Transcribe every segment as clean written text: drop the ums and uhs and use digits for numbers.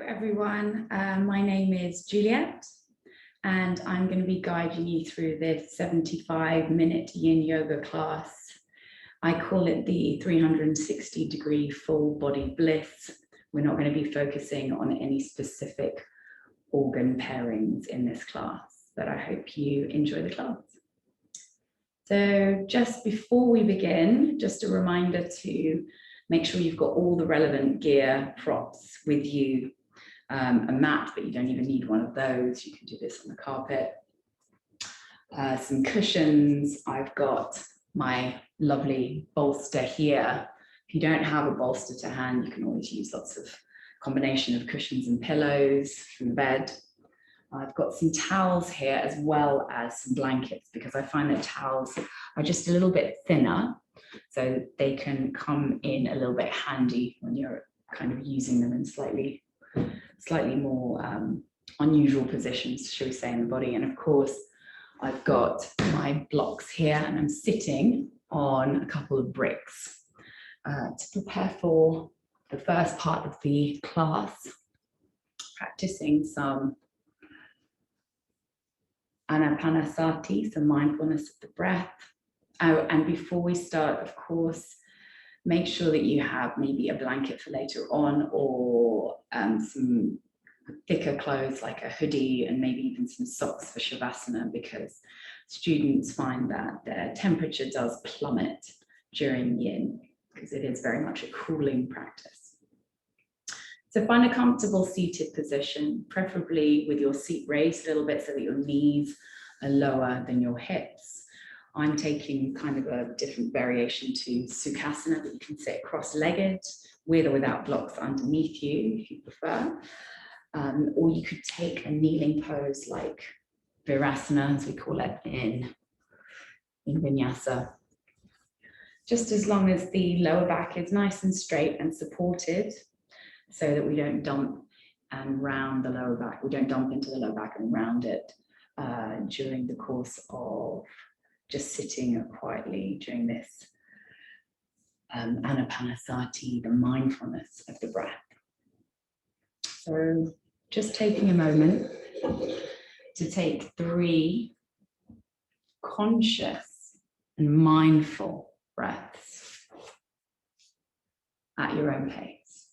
everyone. My name is Juliet, and I'm going to be guiding you through this 75-minute yin yoga class. I call it the 360-degree full body bliss. We're not going to be focusing on any specific organ pairings in this class, but I hope you enjoy the class. So just before we begin, just a reminder to make sure you've got all the relevant gear, props with you. A mat, but you don't even need one of those. You can do this on the carpet. Some cushions. I've got my lovely bolster here. If you don't have a bolster to hand, you can always use lots of combination of cushions and pillows from the bed. I've got some towels here as well as some blankets, because I find that towels are just a little bit thinner, so they can come in a little bit handy when you're kind of using them in slightly more unusual positions, shall we say, in the body. And of course, I've got my blocks here, and I'm sitting on a couple of bricks to prepare for the first part of the class, practicing some anapanasati, some mindfulness of the breath. And before we start, of course, make sure that you have maybe a blanket for later on, or some thicker clothes like a hoodie, and maybe even some socks for Shavasana, because students find that their temperature does plummet during yin, because it is very much a cooling practice. So find a comfortable seated position, preferably with your seat raised a little bit so that your knees are lower than your hips. I'm taking kind of a different variation to Sukhasana, that you can sit cross-legged with or without blocks underneath you if you prefer. Or you could take a kneeling pose like Virasana, as we call it in Vinyasa. Just as long as the lower back is nice and straight and supported, so that we don't dump and round the lower back. We don't dump into the lower back and round it during the course of just sitting quietly during this anapanasati, the mindfulness of the breath. So just taking a moment to take 3 conscious and mindful breaths at your own pace,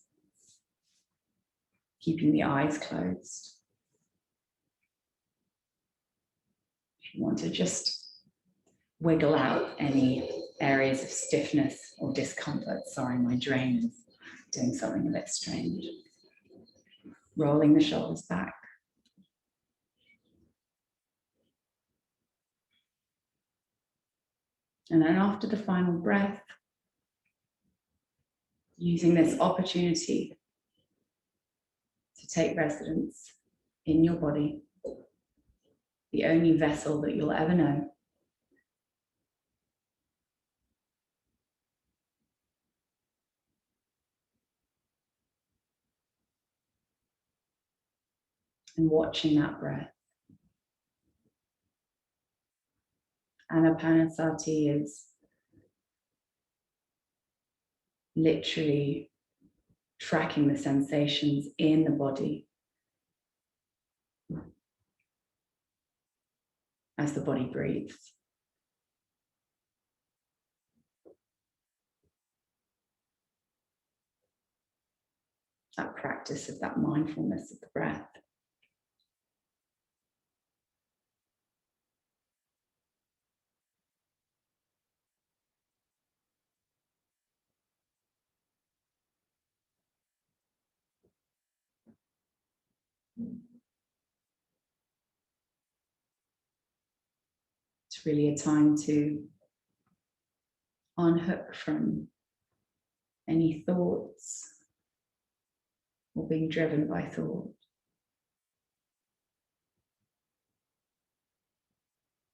keeping the eyes closed. If you want to just wiggle out any areas of stiffness or discomfort. Sorry, my drain is doing something a bit strange. Rolling the shoulders back. And then after the final breath, using this opportunity to take residence in your body, the only vessel that you'll ever know. And watching that breath. Anapanasati is literally tracking the sensations in the body as the body breathes. That practice of that mindfulness of the breath. It's really a time to unhook from any thoughts or being driven by thought.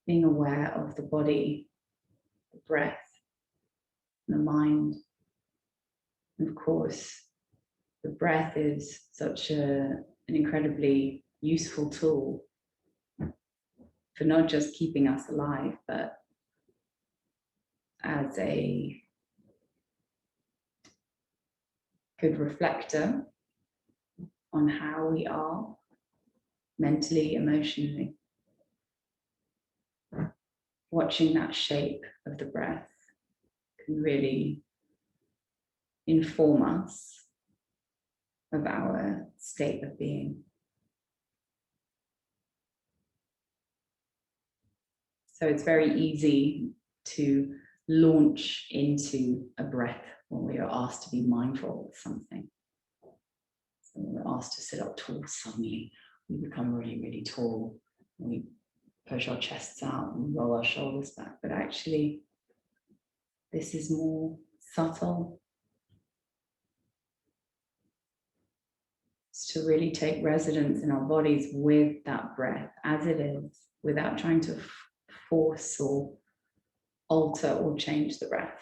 Being aware of the body, the breath, the mind. And of course, the breath is such an incredibly useful tool for not just keeping us alive, but as a good reflector on how we are mentally, emotionally. Watching that shape of the breath can really inform us of our state of being. So it's very easy to launch into a breath when we are asked to be mindful of something. So when we're asked to sit up tall, suddenly we become really, really tall. We push our chests out and roll our shoulders back. But actually, this is more subtle. It's to really take residence in our bodies with that breath as it is, without trying to force or alter or change the breath.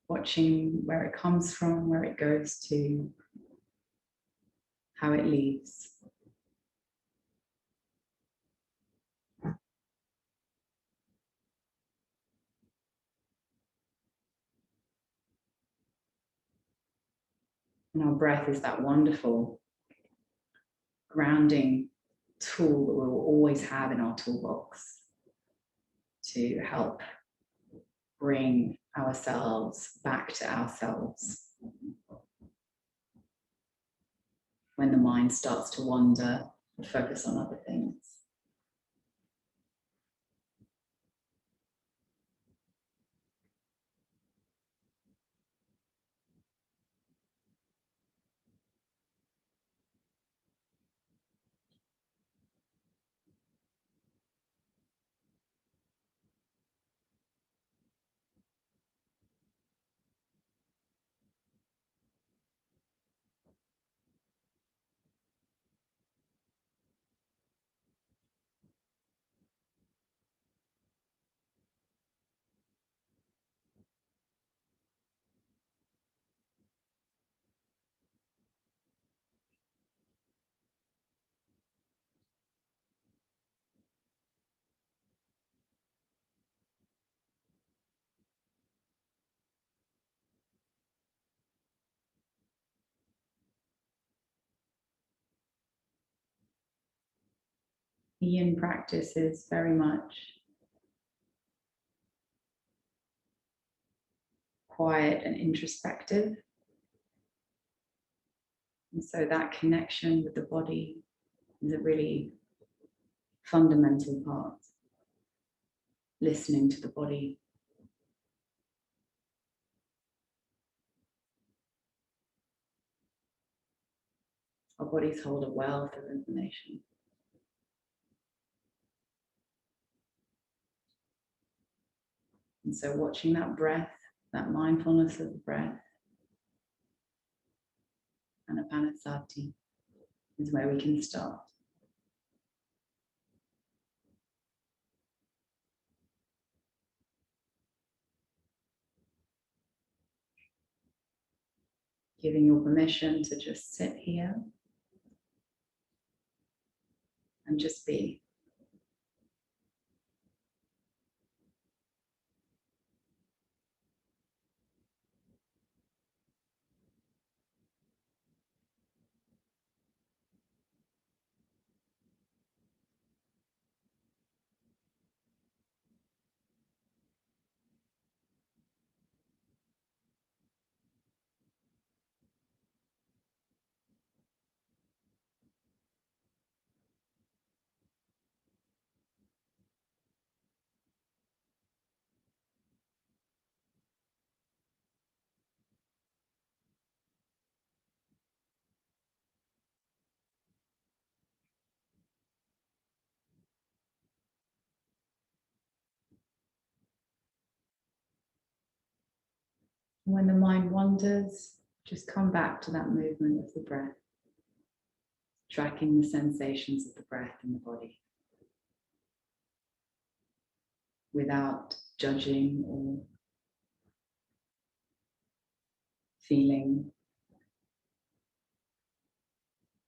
Watching where it comes from, where it goes to, how it leaves. And our breath is that wonderful grounding tool that we will always have in our toolbox to help bring ourselves back to ourselves when the mind starts to wander and focus on other things. The yin practice is very much quiet and introspective. And so that connection with the body is a really fundamental part. Listening to the body. Our bodies hold a wealth of information. And so watching that breath, that mindfulness of the breath, anapanasati, is where we can start. Giving your permission to just sit here and just be. When the mind wanders, just come back to that movement of the breath, tracking the sensations of the breath in the body without judging or feeling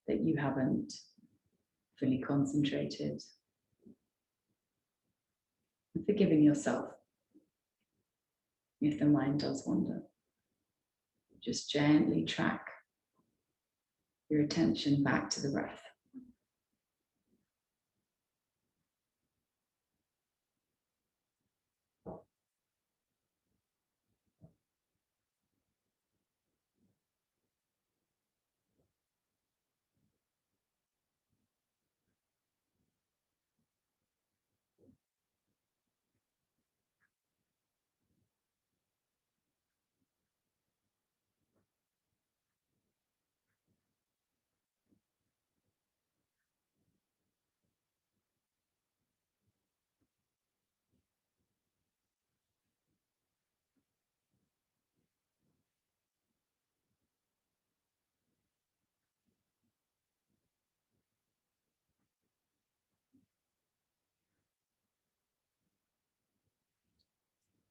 that you haven't fully concentrated forgiving yourself if the mind does wander. Just gently track your attention back to the breath.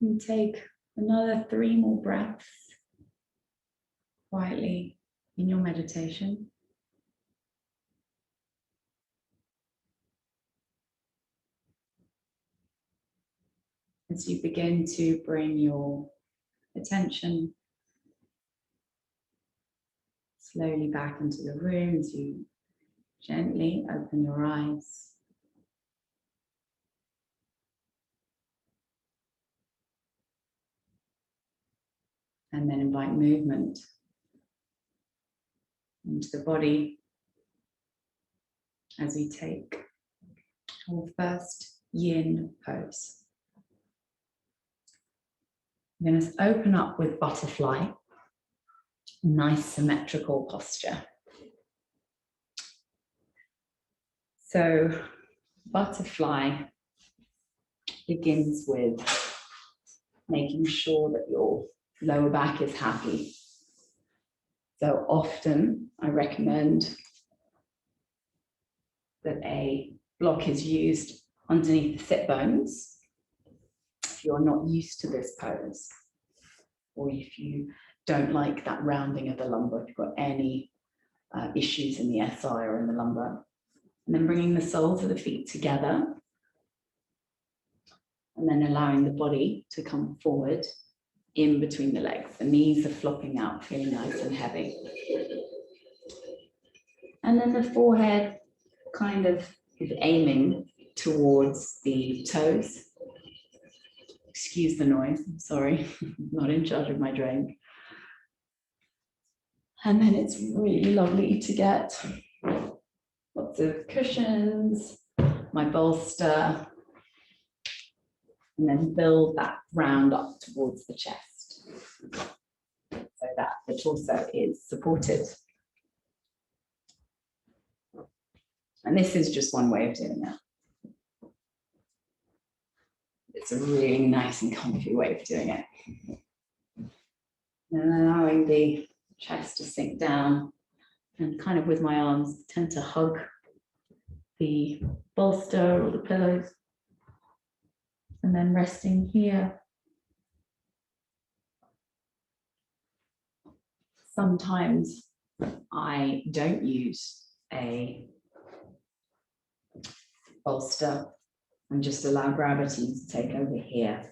And take another 3 more breaths quietly in your meditation. As you begin to bring your attention slowly back into the room, as you gently open your eyes. And then invite movement into the body as we take our first yin pose. We're going to open up with butterfly, nice symmetrical posture. So butterfly begins with making sure that your lower back is happy. So often I recommend that a block is used underneath the sit bones if you're not used to this pose, or if you don't like that rounding of the lumbar, if you've got any issues in the SI or in the lumbar. And then bringing the soles of the feet together, and then allowing the body to come forward in between the legs. The knees are flopping out, feeling nice and heavy. And then the forehead kind of is aiming towards the toes. Excuse the noise, I'm sorry, I'm not in charge of my drink. And then it's really lovely to get lots of cushions, my bolster, and then build that round up towards the chest so that the torso is supported. And this is just one way of doing that. It's a really nice and comfy way of doing it. And allowing the chest to sink down, and kind of with my arms tend to hug the bolster or the pillows, and then resting here. Sometimes I don't use a bolster and just allow gravity to take over here.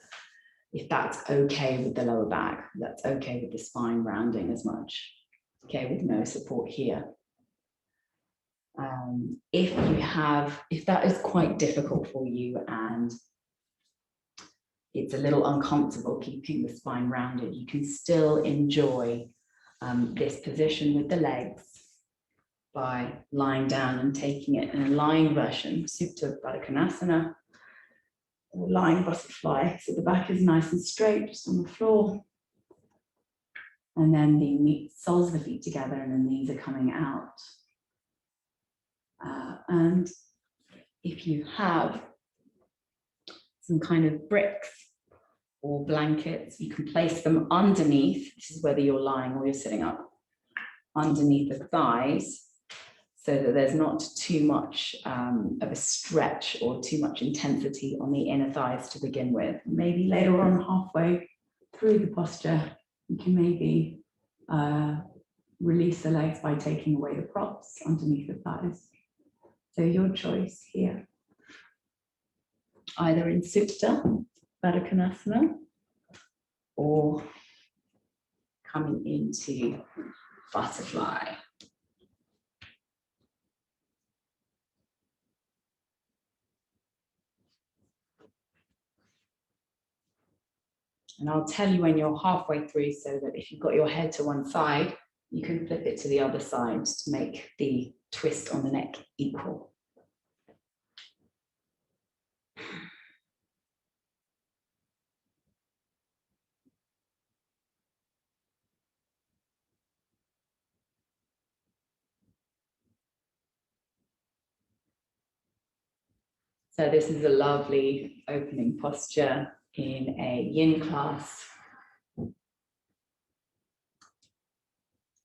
If that's okay with the lower back, that's okay with the spine rounding as much, okay with no support here. If that is quite difficult for you and it's a little uncomfortable keeping the spine rounded, you can still enjoy this position with the legs by lying down and taking it in a lying version, Supta Baddha Konasana, or lying butterfly. So the back is nice and straight, just on the floor. And then the soles of the feet together and the knees are coming out. And if you have some kind of bricks or blankets, you can place them underneath. This is whether you're lying or you're sitting up, underneath the thighs, so that there's not too much of a stretch or too much intensity on the inner thighs to begin with. Maybe later on, halfway through the posture, you can maybe release the legs by taking away the props underneath the thighs. So your choice here. either in Supta, Baddha Konasana, or coming into butterfly. And I'll tell you when you're halfway through, so that if you've got your head to one side, you can flip it to the other side to make the twist on the neck equal. So this is a lovely opening posture in a yin class,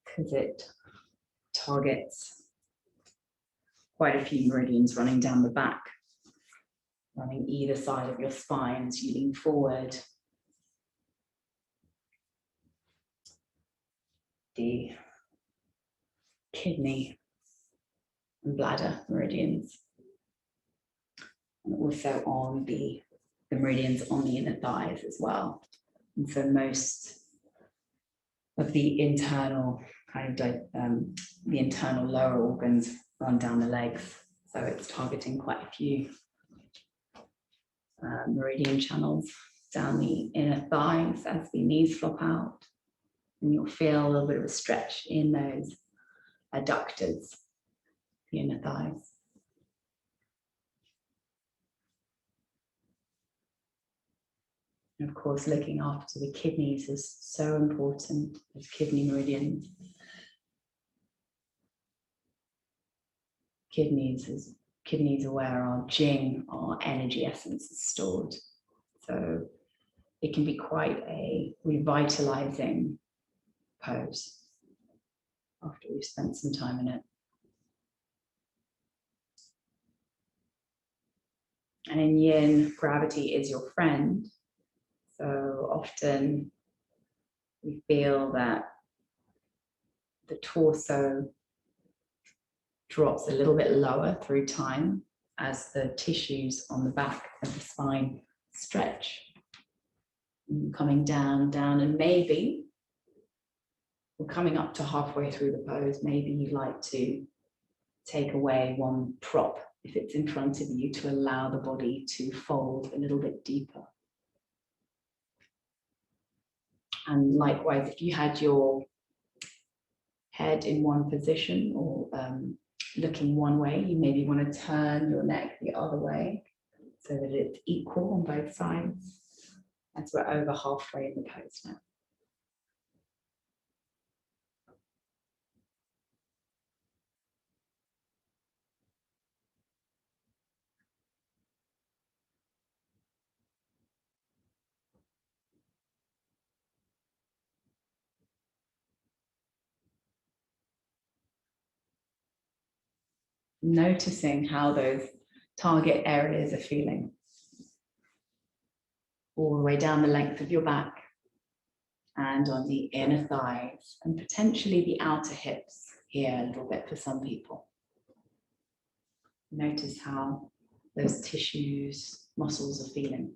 because it targets quite a few meridians running down the back, running either side of your spine as you lean forward. The kidney and bladder meridians, and also on the meridians on the inner thighs as well. And so most of the internal the internal lower organs run down the legs. So it's targeting quite a few meridian channels down the inner thighs as the knees flop out. And you'll feel a little bit of a stretch in those adductors, the inner thighs. And of course, looking after the kidneys is so important, those kidney meridians. Kidneys are where our jing, our energy essence, is stored. So it can be quite a revitalizing pose after we've spent some time in it. And in yin, gravity is your friend. So often we feel that the torso drops a little bit lower through time as the tissues on the back of the spine stretch. And coming down, and maybe we're coming up to halfway through the pose. Maybe you'd like to take away one prop if it's in front of you to allow the body to fold a little bit deeper. And likewise, if you had your head in one position or looking one way, you maybe want to turn your neck the other way so that it's equal on both sides. As we're over halfway in the pose now. Noticing how those target areas are feeling. All the way down the length of your back and on the inner thighs and potentially the outer hips here a little bit for some people. Notice how those tissues, muscles are feeling.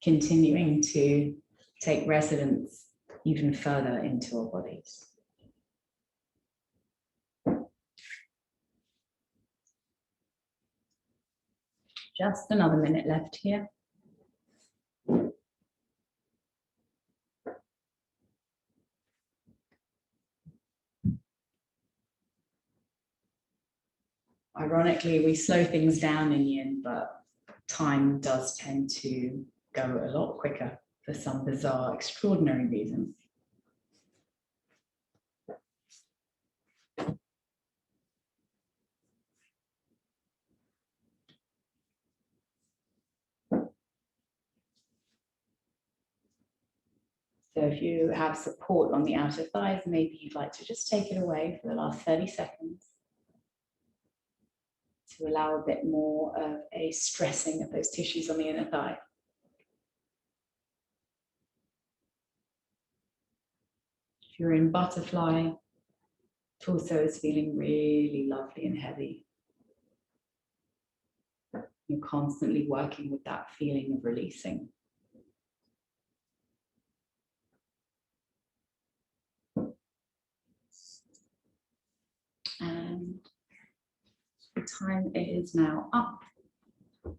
Continuing to take residence even further into our bodies. Just another minute left here. Ironically, we slow things down in yin, but time does tend to go a lot quicker for some bizarre, extraordinary reasons. So if you have support on the outer thighs, maybe you'd like to just take it away for the last 30 seconds to allow a bit more of a stressing of those tissues on the inner thigh. If you're in butterfly, Torso is feeling really lovely and heavy. You're constantly working with that feeling of releasing. And the time is now up.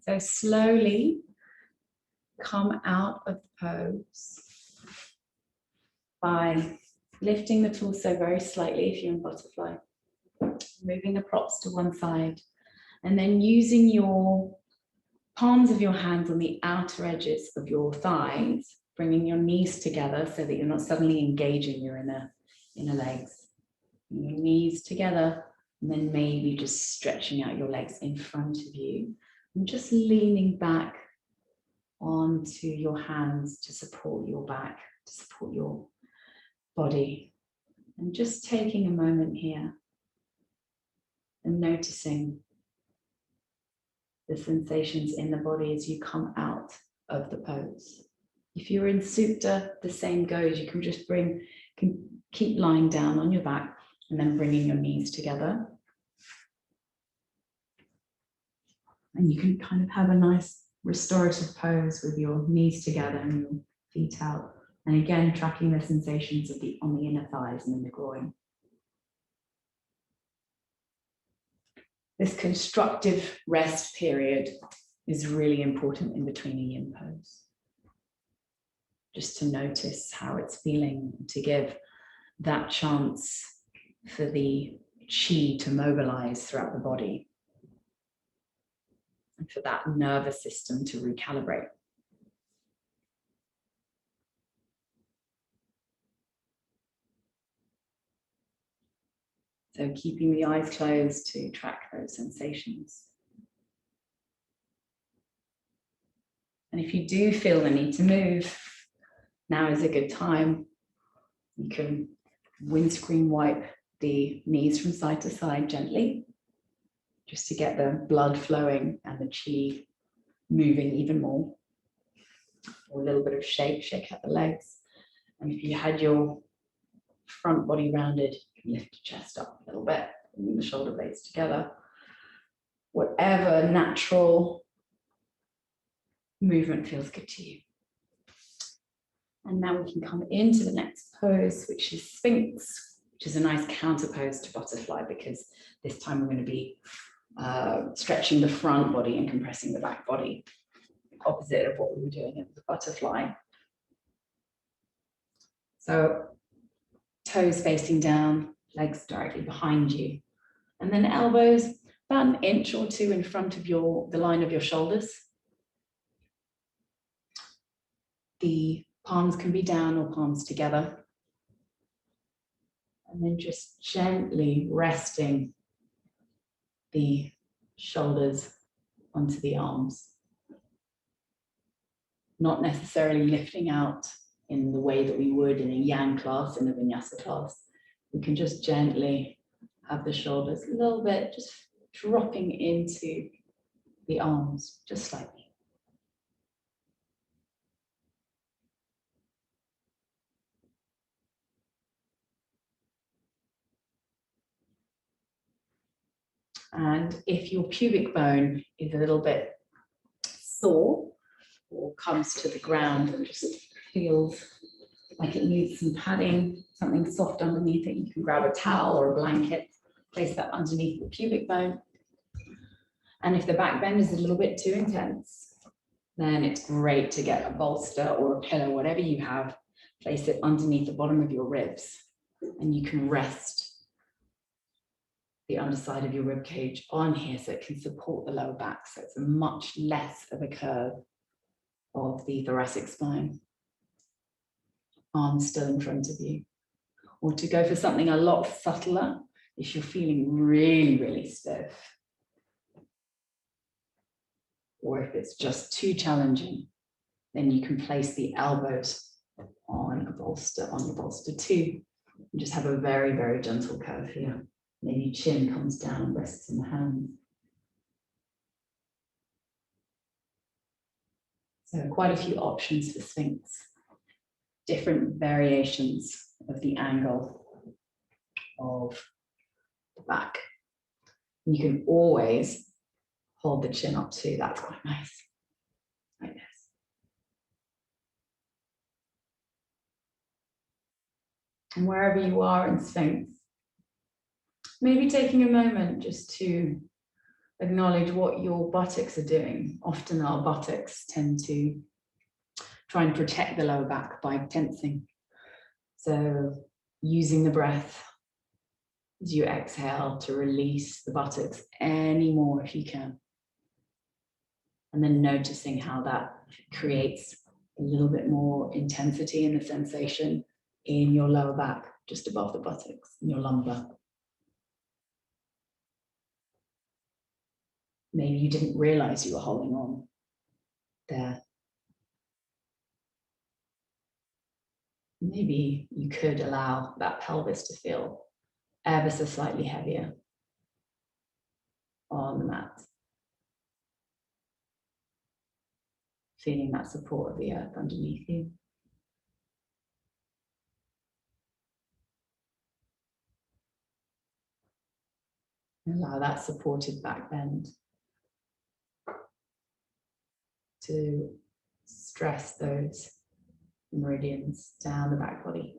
So slowly come out of the pose by lifting the torso very slightly if you're in butterfly, moving the props to one side, and then using your palms of your hands on the outer edges of your thighs, bringing your knees together so that you're not suddenly engaging your inner legs. Your knees together, and then maybe just stretching out your legs in front of you and just leaning back onto your hands to support your back, to support your body. And just taking a moment here and noticing the sensations in the body as you come out of the pose. If you're in Supta, the same goes. You can just keep lying down on your back and then bringing your knees together. And you can kind of have a nice restorative pose with your knees together and your feet out. And again, tracking the sensations on the inner thighs and in the groin. This constructive rest period is really important in between a yin pose. Just to notice how it's feeling, to give that chance for the chi to mobilize throughout the body and for that nervous system to recalibrate. So keeping the eyes closed to track those sensations. And if you do feel the need to move, now is a good time. You can windscreen wipe the knees from side to side gently, just to get the blood flowing and the chi moving even more. Or a little bit of shake out the legs. And if you had your front body rounded, you can lift your chest up a little bit, bring the shoulder blades together. Whatever natural movement feels good to you. And now we can come into the next pose, which is Sphinx, which is a nice counter pose to butterfly, because this time we're going to be stretching the front body and compressing the back body, opposite of what we were doing in the butterfly. So toes facing down, legs directly behind you, and then elbows about an inch or two in front of the line of your shoulders. The palms can be down or palms together. And then just gently resting the shoulders onto the arms. Not necessarily lifting out in the way that we would in a yang class, in a vinyasa class. We can just gently have the shoulders a little bit, just dropping into the arms, just slightly. And if your pubic bone is a little bit sore or comes to the ground and just feels like it needs some padding, something soft underneath it, you can grab a towel or a blanket, place that underneath the pubic bone. And if the back bend is a little bit too intense, then it's great to get a bolster or a pillow, whatever you have, place it underneath the bottom of your ribs, and you can rest the underside of your rib cage on here so it can support the lower back. So it's a much less of a curve of the thoracic spine. Arms still in front of you. Or to go for something a lot subtler, if you're feeling really, really stiff. Or if it's just too challenging, then you can place the elbows on the bolster too. And just have a very, very gentle curve here. Maybe chin comes down and rests in the hands. So quite a few options for Sphinx. Different variations of the angle of back. And you can always hold the chin up too. That's quite nice. Like this. And wherever you are in Sphinx, maybe taking a moment just to acknowledge what your buttocks are doing. Often our buttocks tend to try and protect the lower back by tensing. So using the breath as you exhale to release the buttocks any more if you can. And then noticing how that creates a little bit more intensity in the sensation in your lower back, just above the buttocks, in your lumbar. Maybe you didn't realize you were holding on there. Maybe you could allow that pelvis to feel ever so slightly heavier on the mat. Feeling that support of the earth underneath you. Allow that supported back bend to stress those meridians down the back body.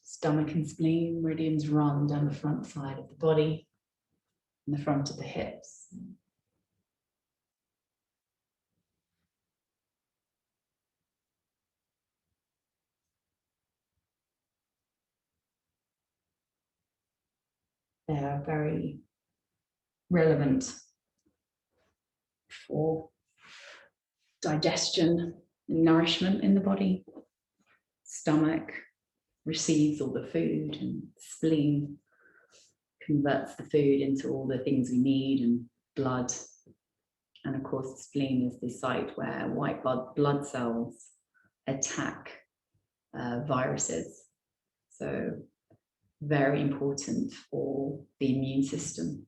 Stomach and spleen meridians run down the front side of the body and the front of the hips. They are very relevant for digestion and nourishment in the body. Stomach receives all the food and spleen converts the food into all the things we need and blood. And of course, the spleen is the site where white blood cells attack viruses. So very important for the immune system,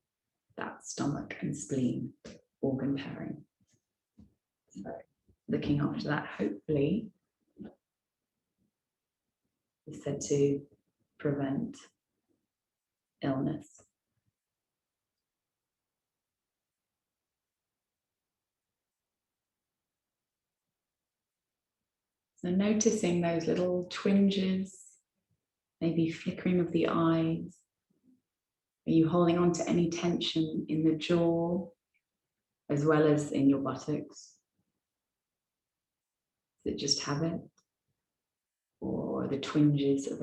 that stomach and spleen organ pairing. So looking after that, hopefully, is said to prevent illness. So noticing those little twinges, maybe flickering of the eyes. Are you holding on to any tension in the jaw as well as in your buttocks? Is it just habit? Or the twinges of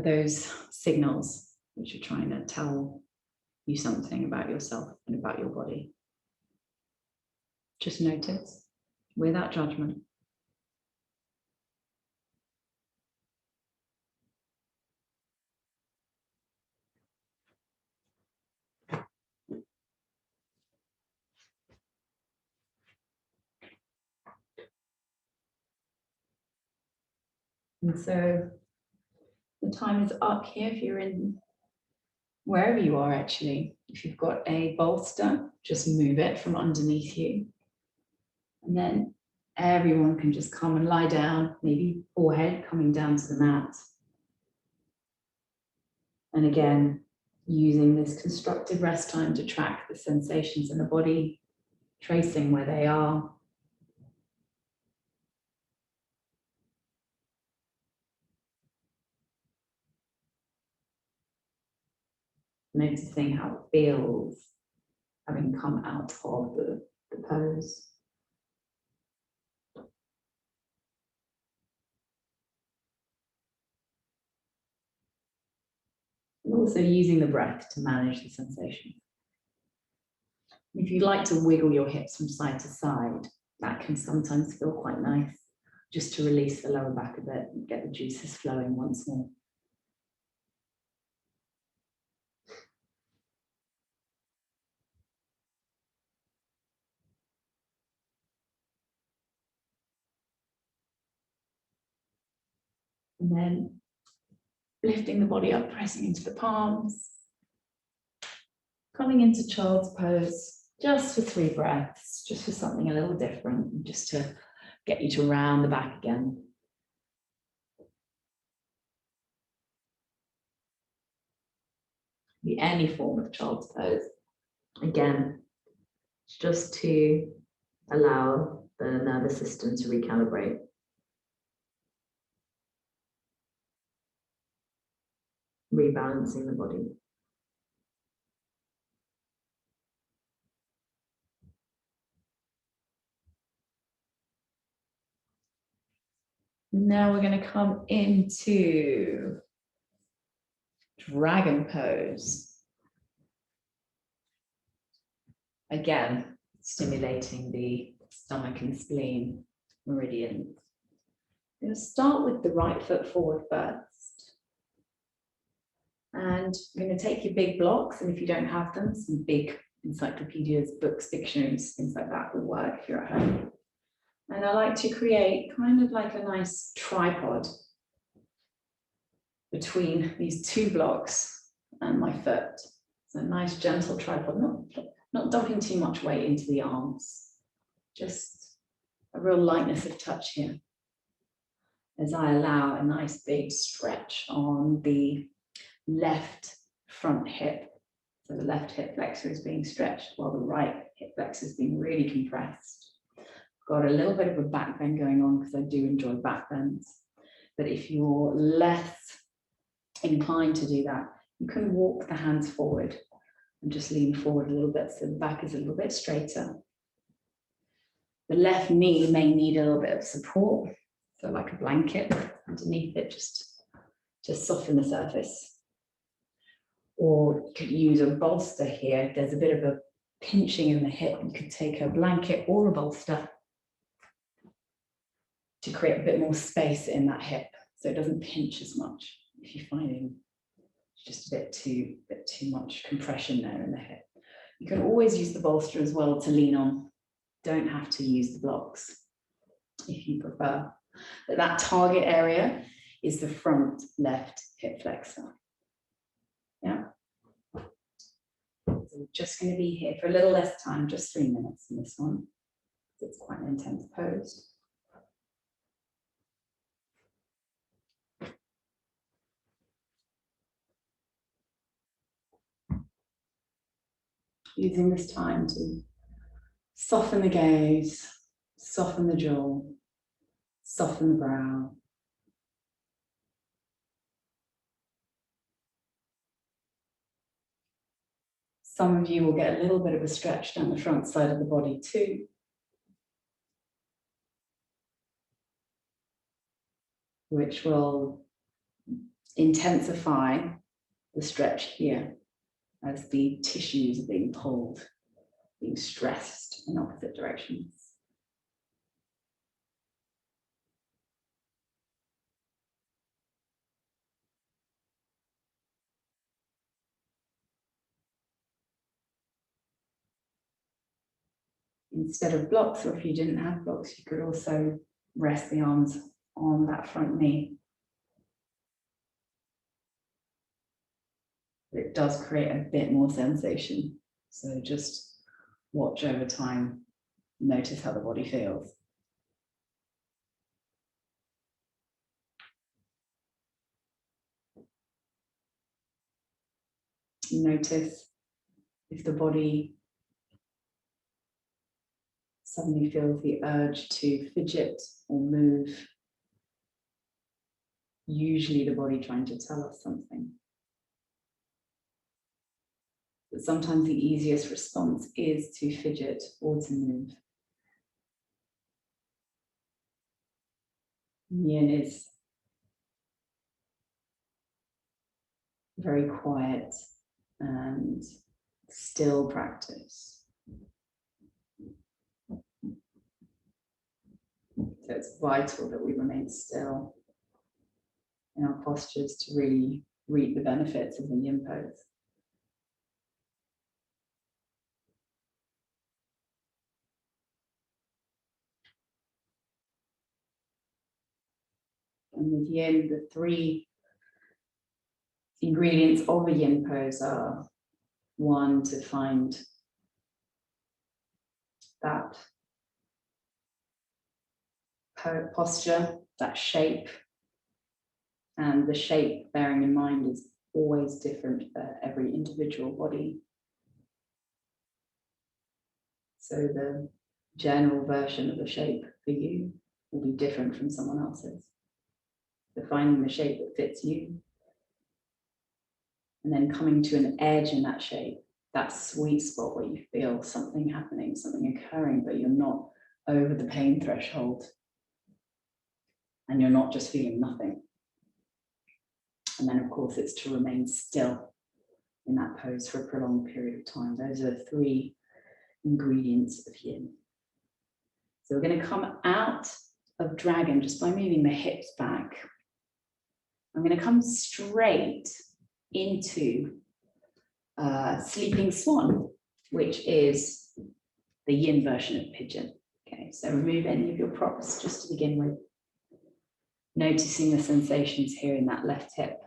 those signals which are trying to tell you something about yourself and about your body? Just notice without judgment. And so the time is up here if you're in wherever you are actually. If you've got a bolster, just move it from underneath you. And then everyone can just come and lie down, maybe forehead coming down to the mat. And again, using this constructive rest time to track the sensations in the body, tracing where they are. Noticing how it feels having come out of the pose. And also using the breath to manage the sensation. If you like to wiggle your hips from side to side, that can sometimes feel quite nice, just to release the lower back a bit and get the juices flowing once more. And then lifting the body up, pressing into the palms. Coming into child's pose just for 3 breaths, just for something a little different, just to get you to round the back again. Be any form of child's pose. Again, just to allow the nervous system to recalibrate. Rebalancing the body. Now we're going to come into dragon pose. Again, stimulating the stomach and spleen meridian. I'm going to start with the right foot forward first. And I'm going to take your big blocks, and if you don't have them, some big encyclopedias, books, dictionaries, things like that will work if you're at home. And I like to create kind of like a nice tripod between these 2 blocks and my foot. So a nice gentle tripod, not dumping too much weight into the arms, just a real lightness of touch here as I allow a nice big stretch on the left front hip. So the left hip flexor is being stretched while the right hip flexor is being really compressed. Got a little bit of a back bend going on because I do enjoy back bends. But if you're less inclined to do that, you can walk the hands forward and just lean forward a little bit so the back is a little bit straighter. The left knee may need a little bit of support, so like a blanket underneath it, just to soften the surface. Or you could use a bolster here. There's a bit of a pinching in the hip. You could take a blanket or a bolster to create a bit more space in that hip so it doesn't pinch as much if you're finding just a bit too much compression there in the hip. You can always use the bolster as well to lean on. Don't have to use the blocks if you prefer. But that target area is the front left hip flexor. Yeah. So we're just going to be here for a little less time, just 3 minutes in this one. It's quite an intense pose. Using this time to soften the gaze, soften the jaw, soften the brow. Some of you will get a little bit of a stretch down the front side of the body too. Which will intensify the stretch here as the tissues are being pulled, being stressed in opposite directions. Instead of blocks, or if you didn't have blocks, you could also rest the arms on that front knee. It does create a bit more sensation. So just watch over time, notice how the body feels. Notice if the body suddenly feels the urge to fidget or move. Usually the body trying to tell us something. But sometimes the easiest response is to fidget or to move. Yin is very quiet and still practice. So it's vital that we remain still in our postures to really reap the benefits of the yin pose. And with yin, the 3 ingredients of a yin pose are one to find that posture, that shape. And the shape, bearing in mind, is always different for every individual body. So the general version of the shape for you will be different from someone else's. So finding the shape that fits you, and then coming to an edge in that shape, that sweet spot where you feel something happening, something occurring, but you're not over the pain threshold, and you're not just feeling nothing. And then, of course, it's to remain still in that pose for a prolonged period of time. Those are the three ingredients of yin. So we're going to come out of dragon just by moving the hips back. I'm going to come straight into sleeping swan, which is the yin version of pigeon. Okay, so remove any of your props just to begin with. Noticing the sensations here in that left hip.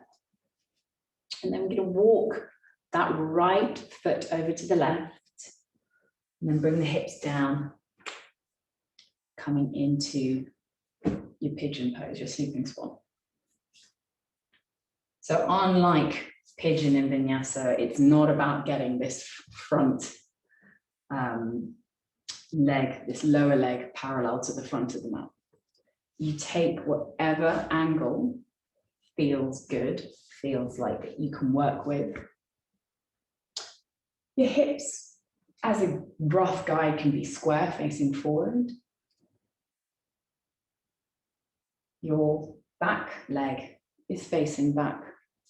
And then we're going to walk that right foot over to the left. And then bring the hips down, coming into your pigeon pose, your sleeping swan. So unlike pigeon in vinyasa, it's not about getting this front leg, this lower leg parallel to the front of the mat. You take whatever angle feels good, feels like you can work with. Your hips, as a rough guide, can be square facing forward. Your back leg is facing back.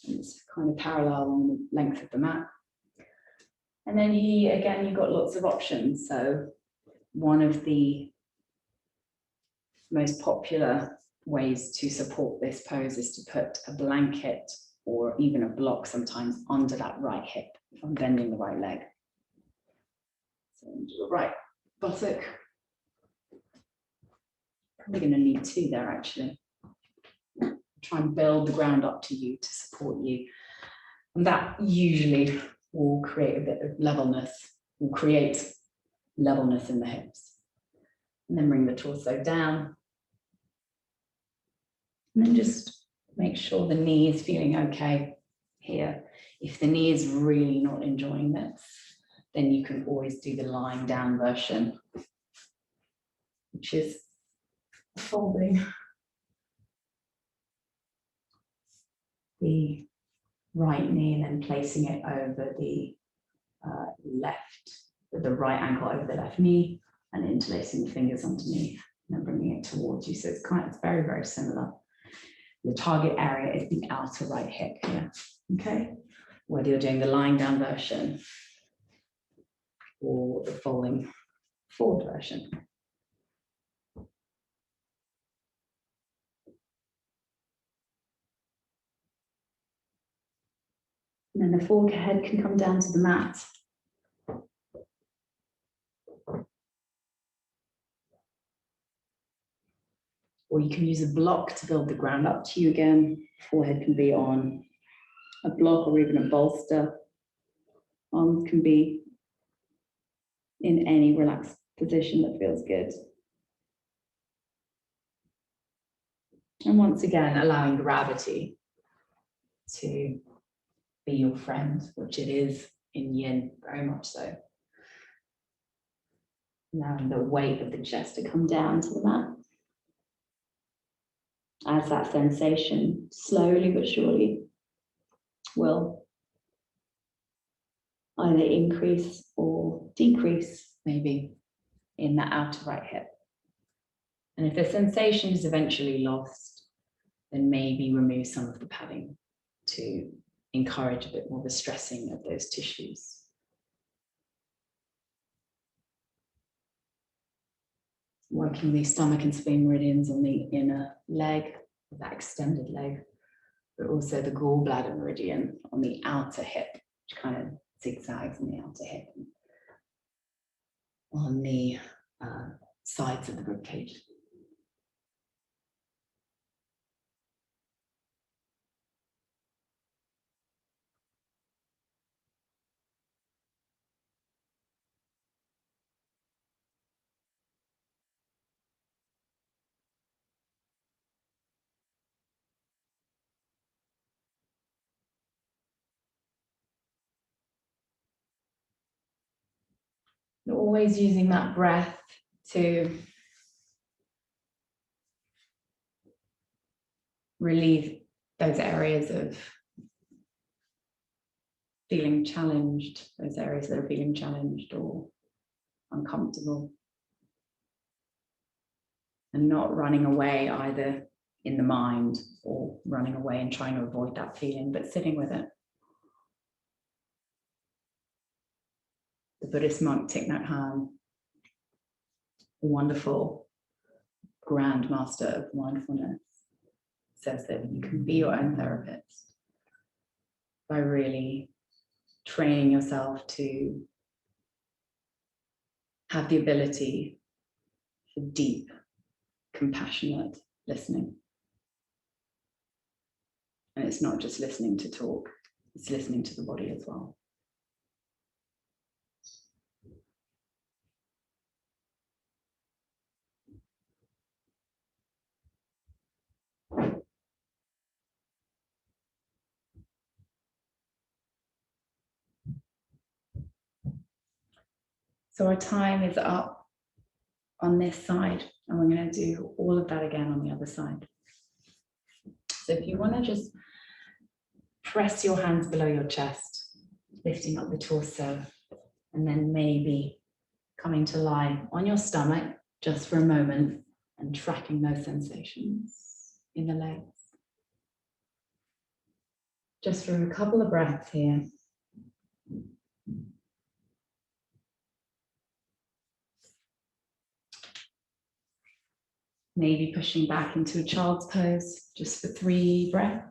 It's kind of parallel along the length of the mat. And then again, you've got lots of options. So one of the most popular ways to support this pose is to put a blanket or even a block sometimes under that right hip if I'm bending the right leg. So into the right buttock. Probably going to need two there actually. Try and build the ground up to you to support you. And that usually will create a bit of levelness, will create levelness in the hips. And then bring the torso down. And then just make sure the knee is feeling okay here. If the knee is really not enjoying this, then you can always do the lying down version, which is folding the right knee and then placing it over the the right ankle over the left knee and interlacing the fingers underneath and then bringing it towards you. So it's very, very similar. The target area is the outer right hip here, okay? Whether you're doing the lying down version or the folding forward version. And then the forehead can come down to the mat. Or you can use a block to build the ground up to you again. Forehead can be on a block or even a bolster. Arms can be in any relaxed position that feels good. And once again, allowing gravity to be your friend, which it is in yin, very much so. Allowing the weight of the chest to come down to the mat. As that sensation, slowly but surely, will either increase or decrease, maybe, in that outer right hip. And if the sensation is eventually lost, then maybe remove some of the padding to encourage a bit more of a stressing of those tissues. Working the stomach and spleen meridians on the inner leg, that extended leg, but also the gallbladder meridian on the outer hip, which kind of zigzags on the outer hip, on the sides of the rib cage. always using that breath to relieve those areas of feeling challenged, those areas that are feeling challenged or uncomfortable. And not running away either in the mind or running away and trying to avoid that feeling, but sitting with it. The Buddhist monk Thich Nhat Hanh, a wonderful grand master of mindfulness, says that you can be your own therapist by really training yourself to have the ability for deep, compassionate listening. And it's not just listening to talk, it's listening to the body as well. So our time is up on this side, and we're going to do all of that again on the other side. So if you want to just press your hands below your chest, lifting up the torso, and then maybe coming to lie on your stomach just for a moment and tracking those sensations in the legs. Just for a couple of breaths here. Maybe pushing back into a child's pose just for 3 breaths,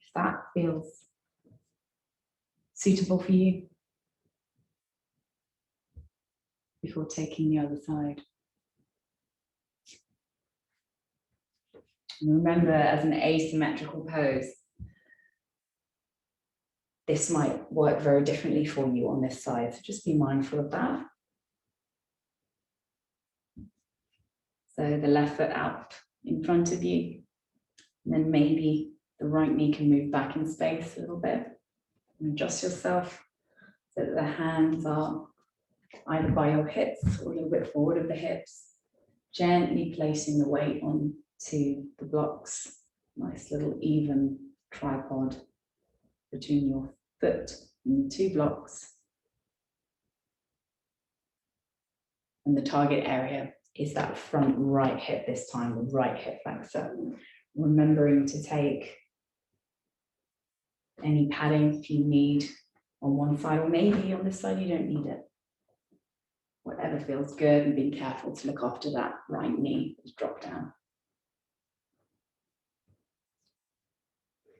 if that feels suitable for you, before taking the other side. And remember, as an asymmetrical pose, this might work very differently for you on this side, so just be mindful of that. So the left foot out in front of you, and then maybe the right knee can move back in space a little bit. And adjust yourself so that the hands are either by your hips or a little bit forward of the hips, gently placing the weight onto the blocks. Nice little even tripod between your foot and the 2 blocks. And the target area is that front right hip this time, the right hip flexor. Remembering to take any padding if you need on one side, or maybe on this side you don't need it. Whatever feels good, and being careful to look after that right knee as drop down.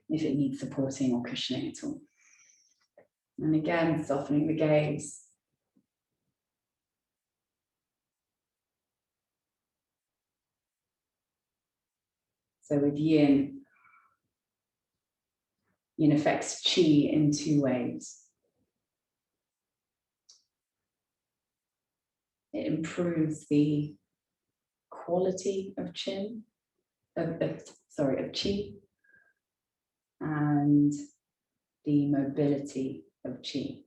If it needs supporting or cushioning at all. And again, softening the gaze. So with yin, yin affects qi in 2 ways. It improves the quality of qi, and the mobility of qi.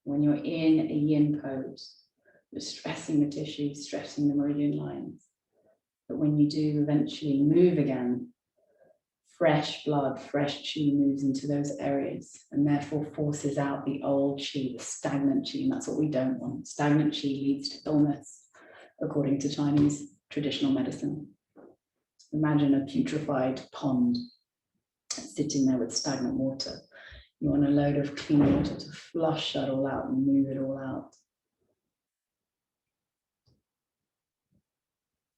When you're in a yin pose, you're stressing the tissue, stressing the meridian lines. But when you do eventually move again, fresh blood, fresh qi moves into those areas and therefore forces out the old qi, the stagnant qi, and that's what we don't want. Stagnant qi leads to illness, according to Chinese traditional medicine. Imagine a putrefied pond sitting there with stagnant water. You want a load of clean water to flush that all out and move it all out.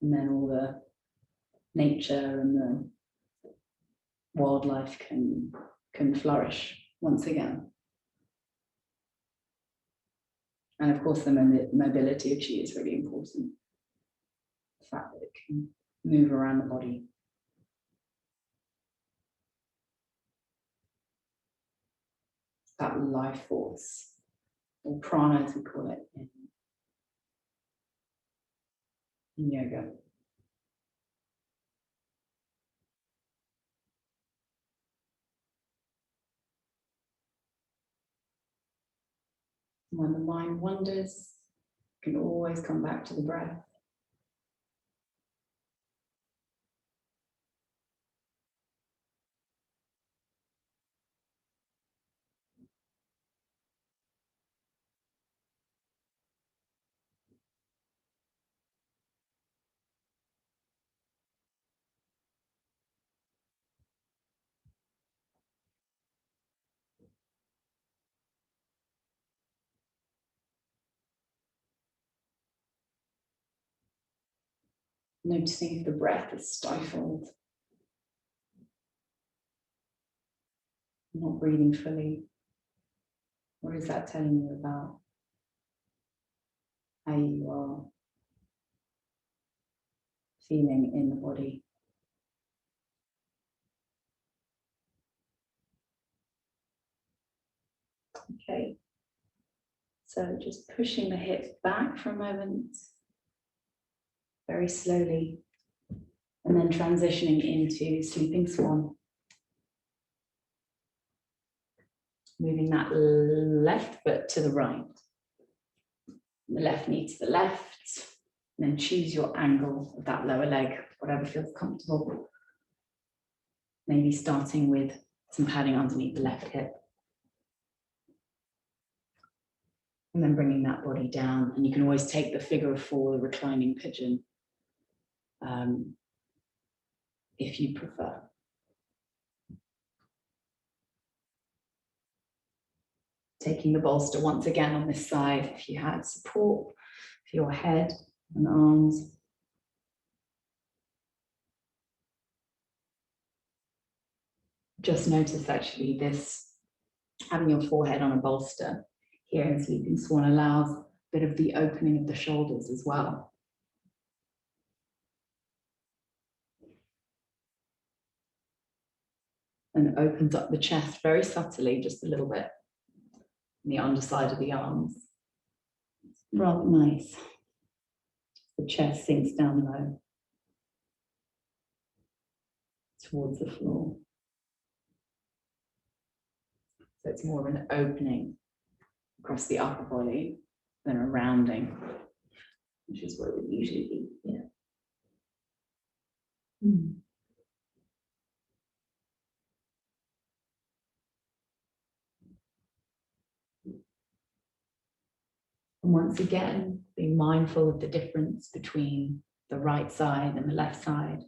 And then all the nature and the wildlife can flourish once again. And of course, the mobility of qi is really important. The fact that it can move around the body. That life force, or prana as we call it in yoga. When the mind wanders, you can always come back to the breath. Noticing if the breath is stifled, not breathing fully. What is that telling you about how you are feeling in the body? Okay, so just pushing the hips back for a moment, very slowly, and then transitioning into sleeping swan. Moving that left foot to the right, the left knee to the left, and then choose your angle of that lower leg, whatever feels comfortable. Maybe starting with some padding underneath the left hip. And then bringing that body down. And you can always take the figure of four, the reclining pigeon, if you prefer. Taking the bolster once again on this side, if you had support for your head and arms. Just notice actually this, having your forehead on a bolster here in Sleeping Swan allows a bit of the opening of the shoulders as well. And opens up the chest very subtly, just a little bit, on the underside of the arms. It's rather nice. The chest sinks down low towards the floor. So it's more of an opening across the upper body than a rounding, which is what it would usually be. Yeah. And once again, being mindful of the difference between the right side and the left side.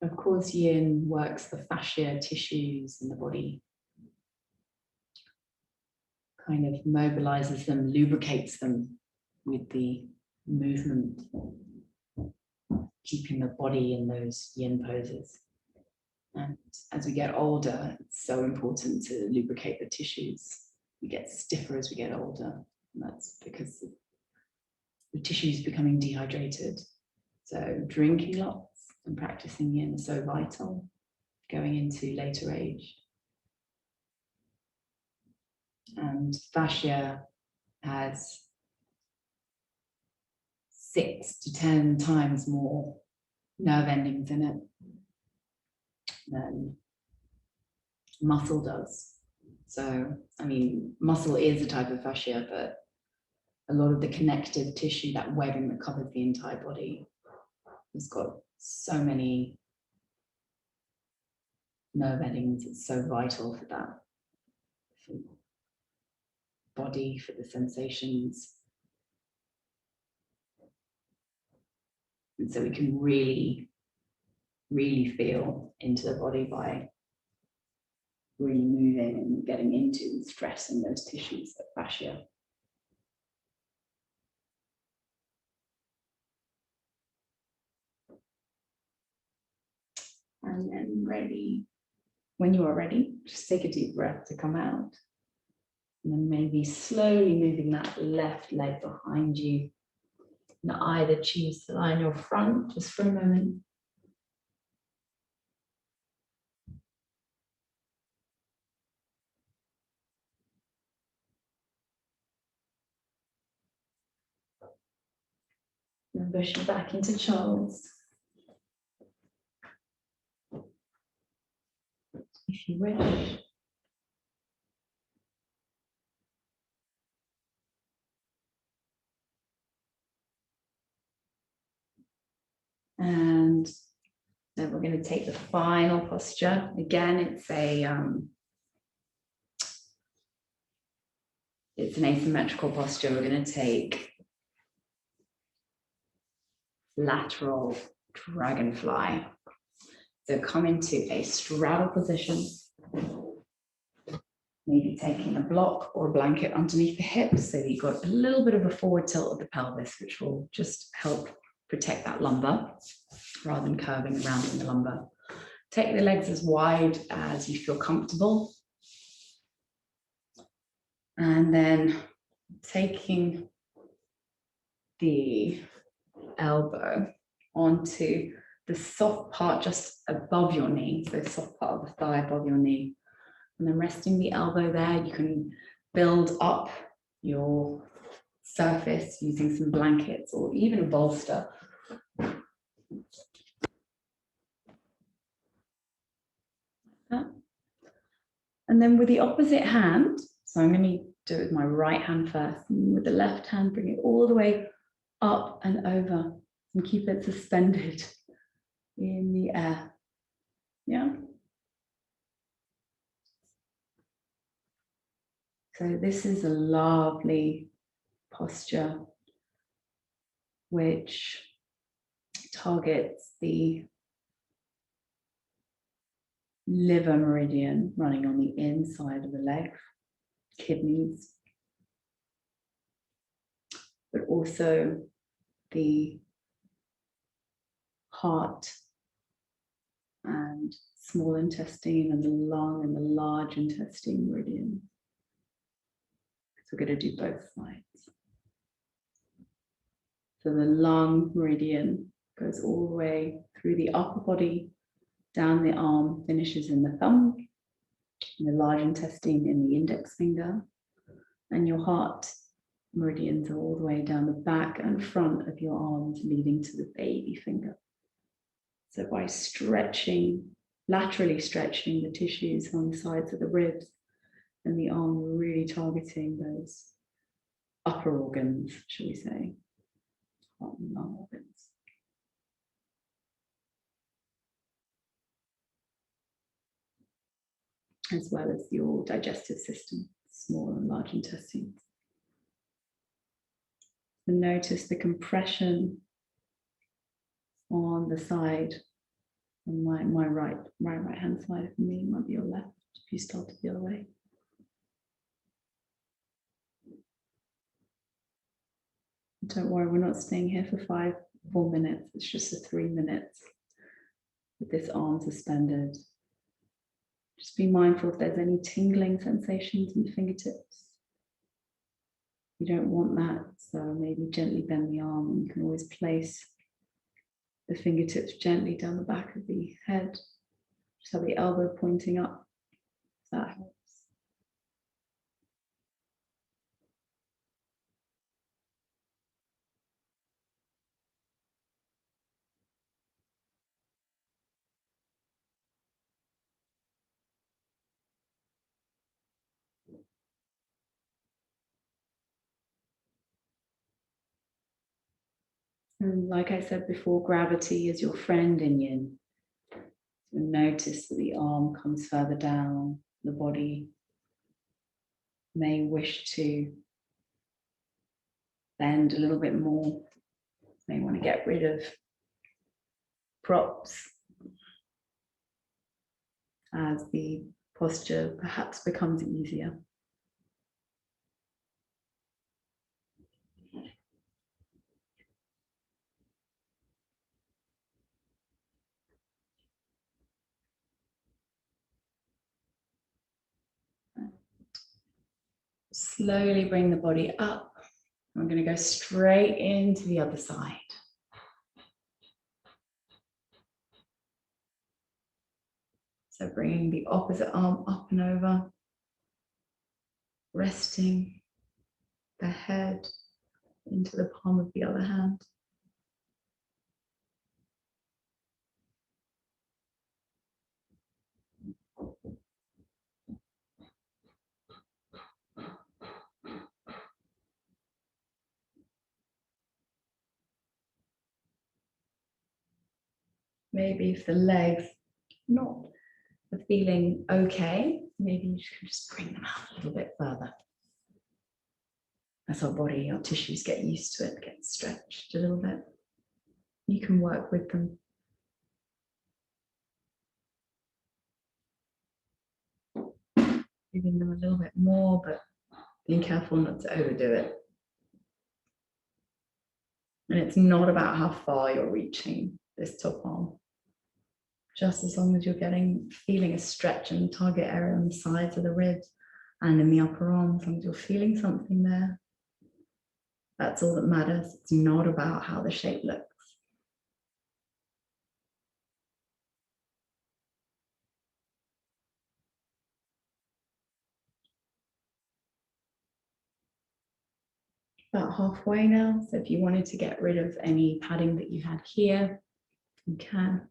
Of course, yin works the fascia tissues in the body, kind of mobilizes them, lubricates them with the movement, keeping the body in those yin poses. And as we get older, it's so important to lubricate the tissues. We get stiffer as we get older, and that's because the tissue is becoming dehydrated. So drinking lots and practicing yin is so vital going into later age. And fascia has 6 to 10 times more nerve endings in it than muscle does. So, I mean, muscle is a type of fascia, but a lot of the connective tissue, that webbing that covers the entire body, has got so many nerve endings. It's so vital for that, for body, for the sensations. And so we can really, really feel into the body by really moving and getting into and stressing those tissues, that fascia. And then ready, when you are ready, just take a deep breath to come out. And then maybe slowly moving that left leg behind you And either choose to lie on your front just for a moment. And pushing back into Charles. If you wish. And then we're going to take the final posture. Again, it's an asymmetrical posture. We're going to take lateral dragonfly. So come into a straddle position, maybe taking a block or a blanket underneath the hips so that you've got a little bit of a forward tilt of the pelvis, which will just help protect that lumbar rather than curving around in the lumbar. Take the legs as wide as you feel comfortable. And then taking the elbow onto the soft part just above your knee, so soft part of the thigh above your knee. And then resting the elbow there, you can build up your surface using some blankets or even a bolster. And then with the opposite hand, so I'm going to do it with my right hand first, and with the left hand, bring it all the way up and over and keep it suspended in the air. Yeah. So this is a lovely posture which targets the liver meridian running on the inside of the leg, kidneys, but also the heart and small intestine and the lung and the large intestine meridian. So we're going to do both sides. So the lung meridian goes all the way through the upper body, down the arm, finishes in the thumb, and the large intestine in the index finger, and your heart meridians are all the way down the back and front of your arms, leading to the baby finger. So by stretching, laterally stretching the tissues on the sides of the ribs and the arm, we're really targeting those upper organs, shall we say, heart and lung organs. As well as your digestive system, small and large intestines. And notice the compression on the side, on my right hand side of me, might be your left if you started the other way. Don't worry, we're not staying here for 4 minutes. It's just a 3 minutes with this arm suspended. Just be mindful if there's any tingling sensations in the fingertips. You don't want that, so maybe gently bend the arm, and you can always place the fingertips gently down the back of the head. Just have the elbow pointing up, if that helps. And like I said before, gravity is your friend in yin. So notice that the arm comes further down, the body may wish to bend a little bit more, may want to get rid of props as the posture perhaps becomes easier. Slowly bring the body up I'm going to go straight into the other side. So bringing the opposite arm up and over, resting the head into the palm of the other hand. Maybe if the legs not are feeling okay, maybe you can just bring them out a little bit further. As our body, our tissues get used to it, get stretched a little bit. You can work with them. Giving them a little bit more, but being careful not to overdo it. And it's not about how far you're reaching this top arm. Just as long as you're feeling a stretch in the target area on the sides of the ribs and in the upper arm, as long as you're feeling something there. That's all that matters. It's not about how the shape looks. About halfway now. So if you wanted to get rid of any padding that you had here, you can.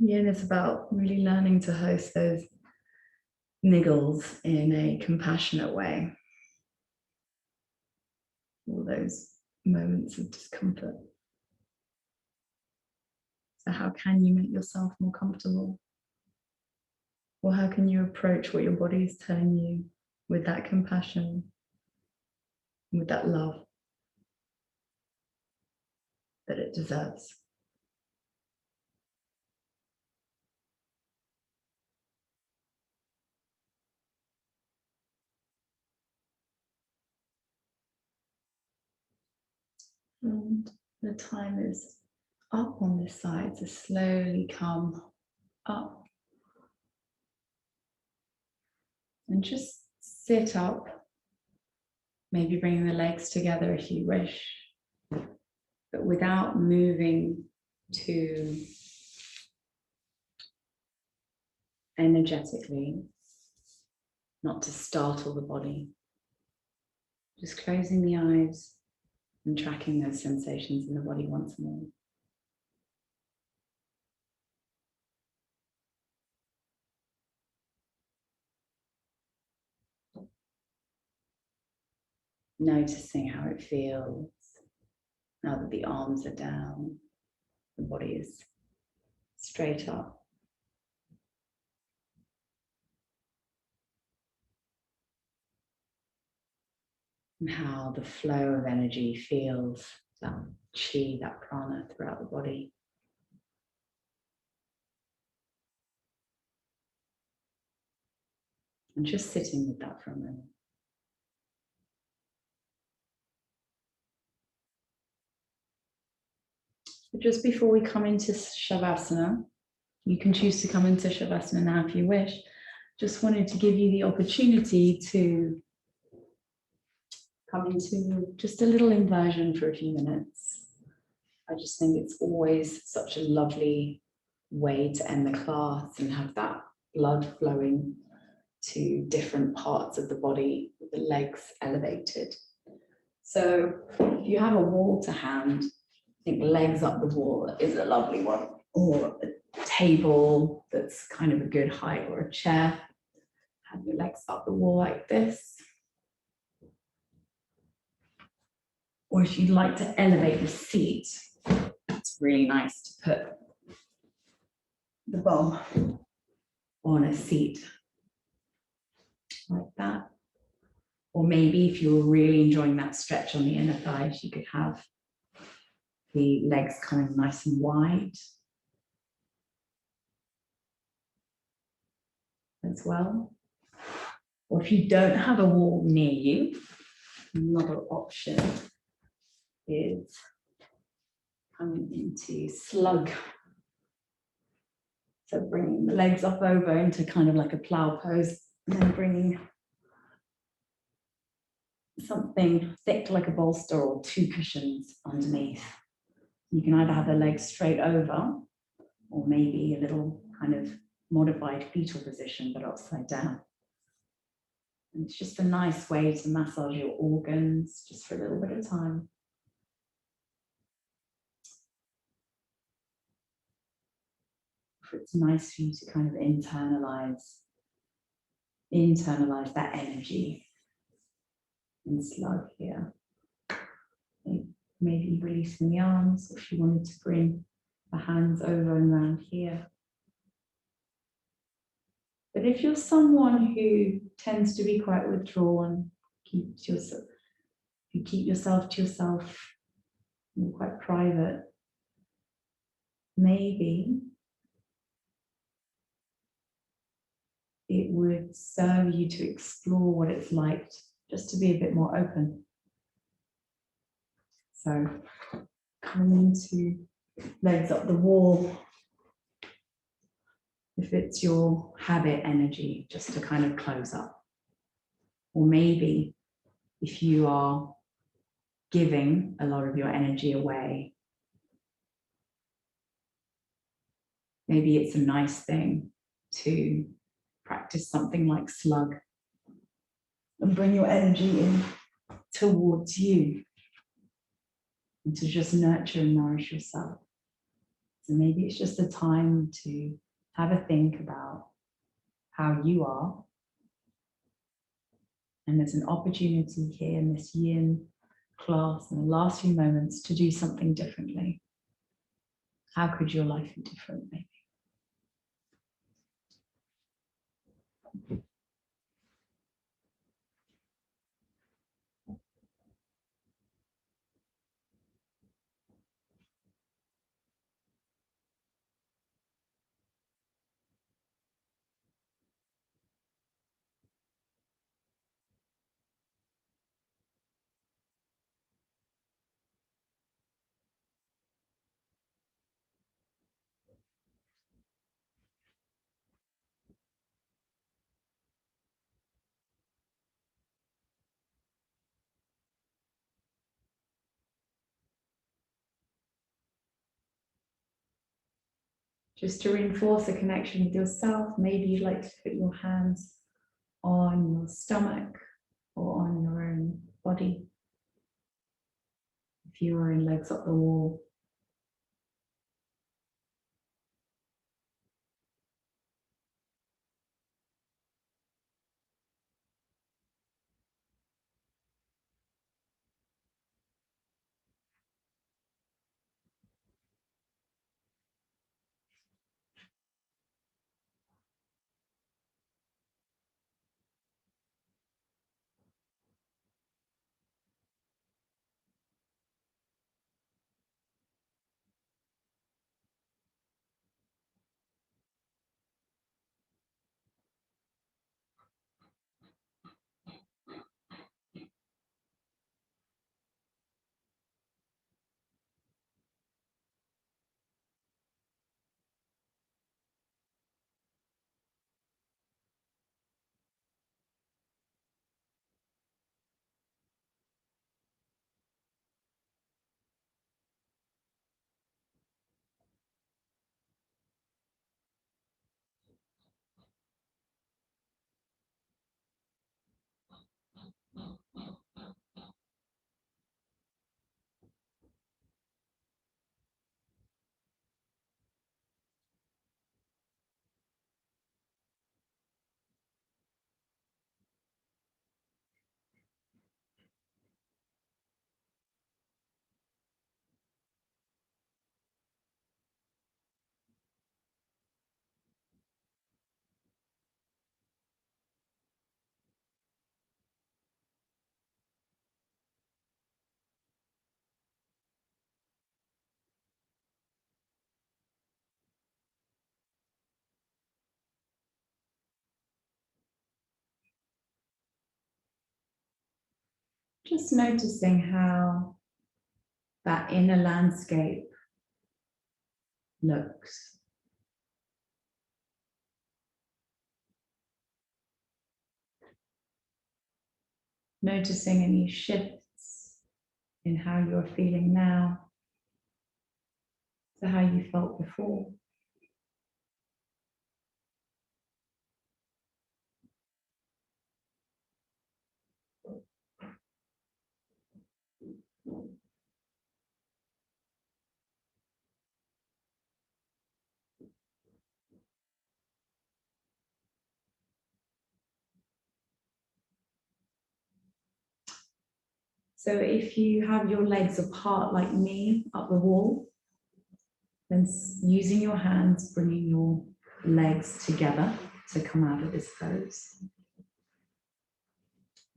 Yeah, and it's about really learning to host those niggles in a compassionate way. All those moments of discomfort. So how can you make yourself more comfortable? Or how can you approach what your body is telling you with that compassion, with that love that it deserves? And the time is up on this side, so slowly come up. And just sit up, maybe bringing the legs together if you wish, but without moving too energetically, not to startle the body. Just closing the eyes and tracking those sensations in the body once more. Noticing how it feels now that the arms are down, the body is straight up. And how the flow of energy feels, that chi, that prana throughout the body. And just sitting with that for a moment. But just before we come into Shavasana, you can choose to come into Shavasana now if you wish. Just wanted to give you the opportunity to come into just a little inversion for a few minutes. I just think it's always such a lovely way to end the class and have that blood flowing to different parts of the body, with the legs elevated. So if you have a wall to hand, I think legs up the wall is a lovely one. or a table that's kind of a good height, or a chair. Have your legs up the wall like this. Or if you'd like to elevate the seat, it's really nice to put the bum on a seat like that. Or maybe if you're really enjoying that stretch on the inner thighs, you could have the legs kind of nice and wide as well. Or if you don't have a wall near you, another option is coming into slug. So bringing the legs up over into kind of like a plow pose, and then bringing something thick like a bolster or two cushions underneath. You can either have the legs straight over, or maybe a little kind of modified fetal position, but upside down. And it's just a nice way to massage your organs just for a little bit of time. It's nice for you to kind of internalize that energy in slug here. Maybe releasing the arms, or if you wanted to bring the hands over and around here. But if you're someone who tends to be quite withdrawn, you keep yourself to yourself, you're quite private, maybe it would serve you to explore what it's like just to be a bit more open. So coming into legs up the wall, if it's your habit energy, just to kind of close up. Or maybe if you are giving a lot of your energy away, maybe it's a nice thing to practice something like slug and bring your energy in towards you and to just nurture and nourish yourself. So maybe it's just a time to have a think about how you are. And there's an opportunity here in this yin class in the last few moments to do something differently. How could your life be different, maybe? Just to reinforce a connection with yourself, maybe you'd like to put your hands on your stomach or on your own body. If you are in legs up the wall, Just noticing how that inner landscape looks. Noticing any shifts in how you're feeling now to how you felt before. So if you have your legs apart like me up the wall, then using your hands, bringing your legs together to come out of this pose.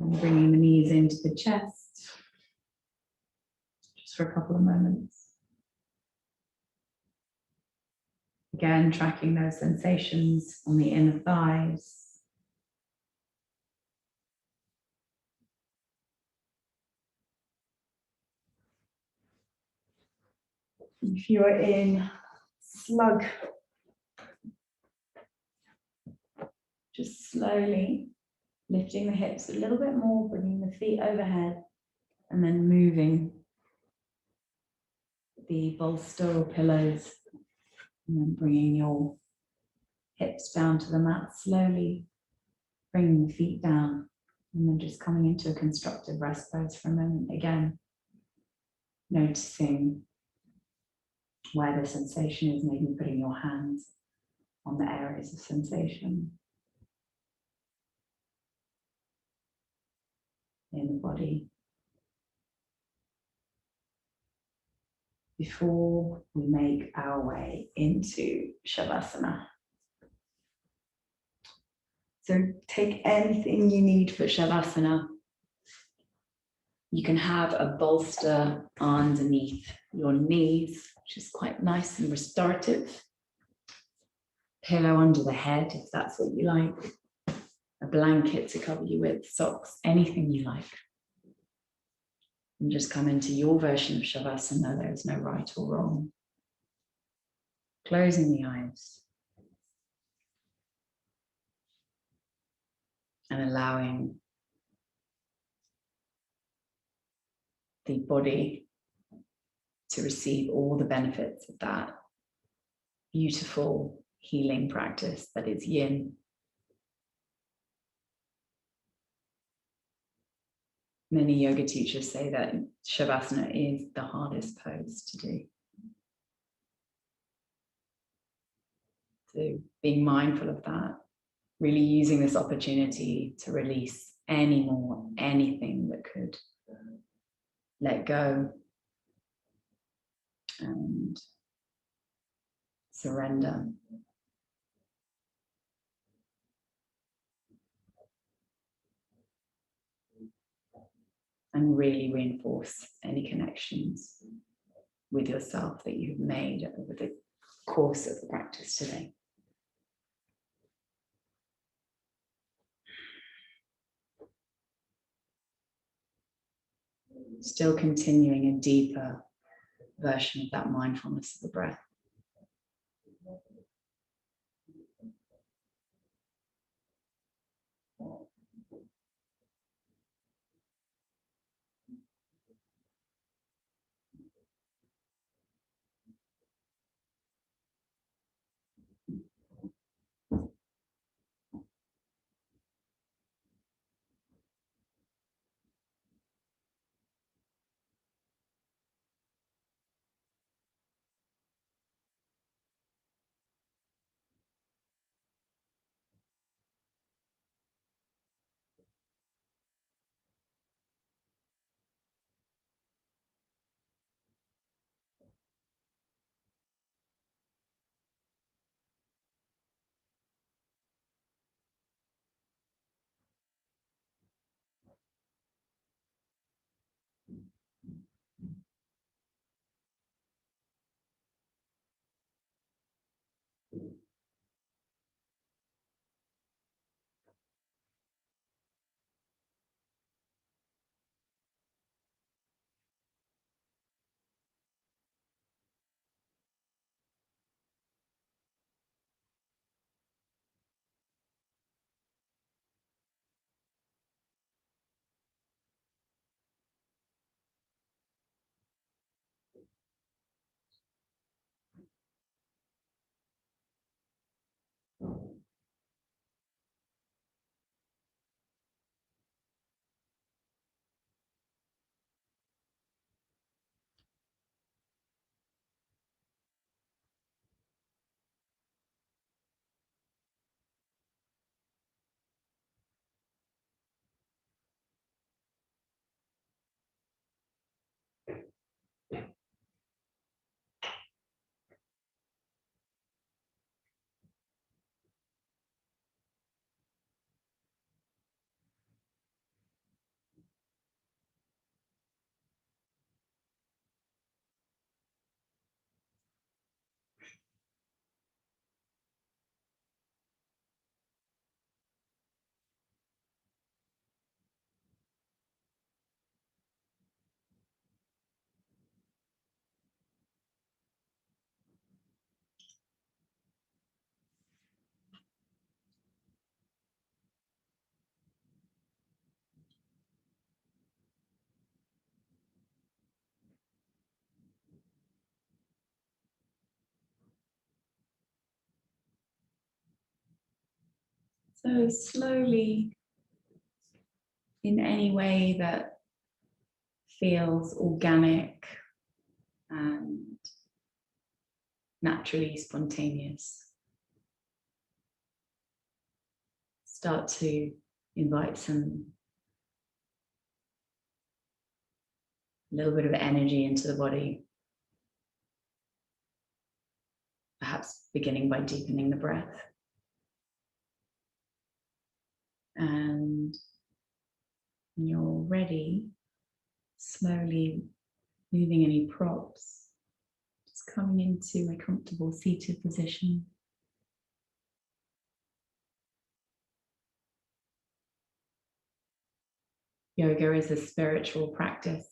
And bringing the knees into the chest, just for a couple of moments. Again, tracking those sensations on the inner thighs. If you're in slug, just slowly lifting the hips a little bit more, bringing the feet overhead, and then moving the bolster or pillows, and then bringing your hips down to the mat slowly, bringing the feet down, and then just coming into a constructive rest pose for a moment again, noticing where the sensation is, maybe putting your hands on the areas of sensation in the body. Before we make our way into Shavasana. So take anything you need for Shavasana. You can have a bolster underneath your knees, which is quite nice and restorative. Pillow under the head, if that's what you like. A blanket to cover you with, socks, anything you like. And just come into your version of Shavasana. There is no right or wrong. Closing the eyes. And allowing the body to receive all the benefits of that beautiful healing practice that is yin. Many yoga teachers say that Shavasana is the hardest pose to do. So being mindful of that, really using this opportunity to release anything that could let go and surrender. And really reinforce any connections with yourself that you've made over the course of the practice today. Still continuing a deeper version of that mindfulness of the breath. So slowly, in any way that feels organic and naturally spontaneous, start to invite a little bit of energy into the body. Perhaps beginning by deepening the breath. And when you're ready, slowly moving any props, just coming into a comfortable seated position. Yoga is a spiritual practice.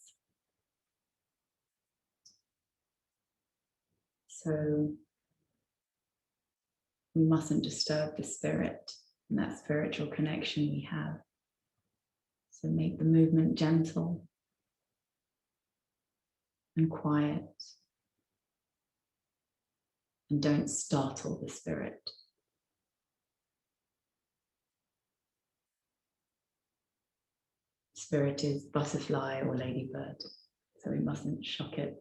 So we mustn't disturb the spirit and that spiritual connection we have. So make the movement gentle and quiet. And don't startle the spirit. Spirit is butterfly or ladybird, so we mustn't shock it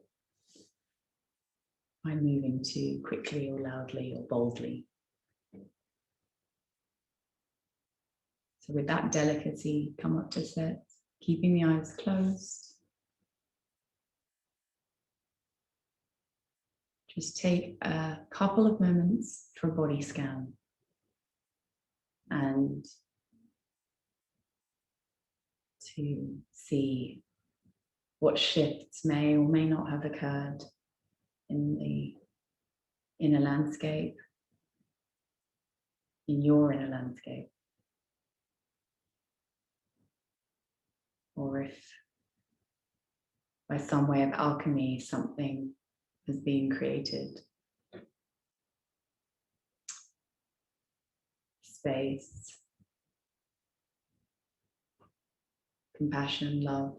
by moving too quickly or loudly or boldly. So with that delicacy, come up to sit, keeping the eyes closed. Just take a couple of moments for a body scan and to see what shifts may or may not have occurred in the inner landscape, in your inner landscape. Or if by some way of alchemy something has been created. Space, compassion, love.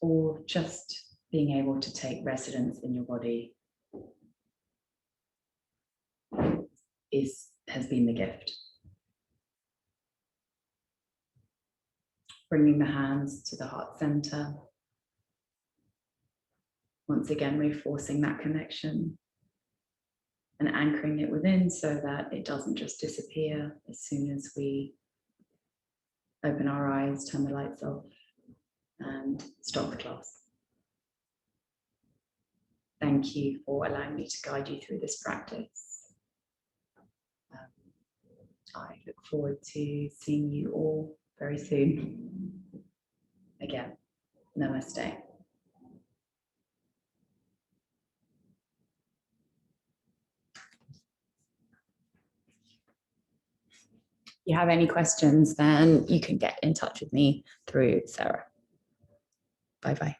Or just being able to take residence in your body has been the gift. Bringing the hands to the heart center. Once again, reinforcing that connection and anchoring it within so that it doesn't just disappear as soon as we open our eyes, turn the lights off, and stop the class. Thank you for allowing me to guide you through this practice. I look forward to seeing you all very soon. Again, namaste. If you have any questions, then you can get in touch with me through Sarah. Bye-bye.